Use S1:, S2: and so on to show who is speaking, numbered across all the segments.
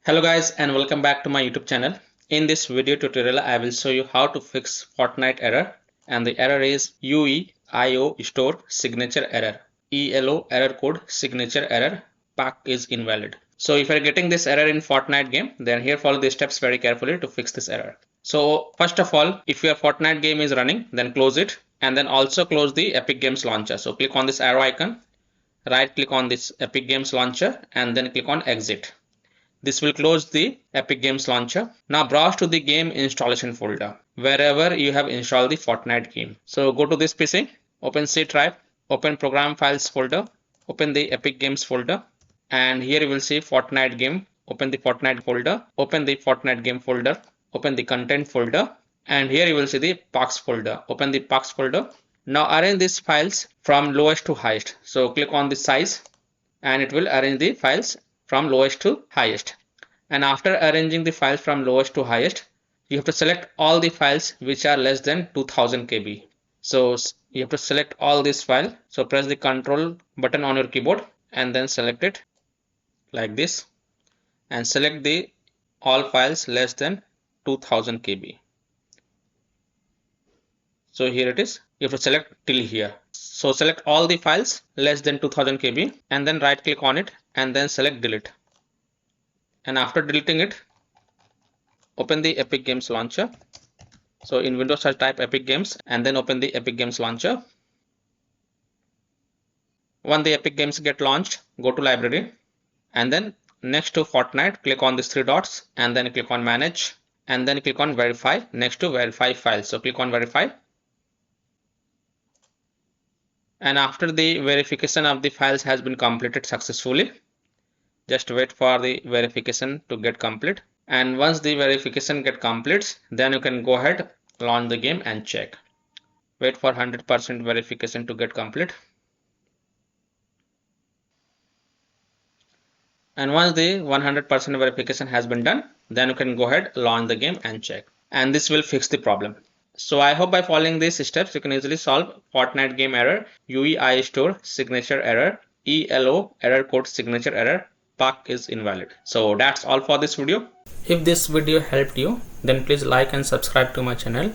S1: Hello guys and welcome back to my YouTube channel. In this video tutorial I will show you how to fix Fortnite error, and the error is IoStore signature error. EloErrorCode signature error Pak is invalid. So if you are getting this error in Fortnite game, then here follow the steps very carefully to fix this error. So first of all, if your Fortnite game is running, then close it and then also close the Epic Games launcher. So click on this arrow icon, right click on this Epic Games launcher and then click on exit. This will close the Epic Games launcher. Now browse to the game installation folder wherever you have installed the Fortnite game. So go to this PC, open C drive, open program files folder, open the Epic Games folder, and here you will see Fortnite game. Open the Fortnite folder, open the Fortnite game folder, open the content folder, and here you will see the Paks folder. Open the Paks folder. Now arrange these files from lowest to highest. So click on the size and it will arrange the files from lowest to highest. And after arranging the files from lowest to highest, you have to select all the files which are less than 2000 KB. So you have to select all this file. So press the Control button on your keyboard and then select it like this and select the all files less than 2000 KB. So here it is. You have to select till here. So select all the files less than 2000 KB and then right click on it and then select delete. And after deleting it, open the Epic Games launcher. So in Windows search type Epic Games and then open the Epic Games launcher. When the Epic Games get launched, go to library and then next to Fortnite click on these three dots and then click on manage and then click on verify next to verify files. So click on verify. And after the verification of the files has been completed successfully, just wait for the verification to get complete. And once the verification get completes, then you can go ahead, launch the game and check. Wait for 100% verification to get complete. And once the 100% verification has been done, then you can go ahead, launch the game and check. And this will fix the problem. So I hope by following these steps you can easily solve Fortnite game error, IoStore signature error, EloErrorCode signature error, Pak is invalid. So that's all for this video. If this video helped you, then please like and subscribe to my channel,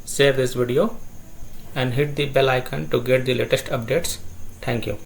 S1: share this video and hit the bell icon to get the latest updates. Thank you.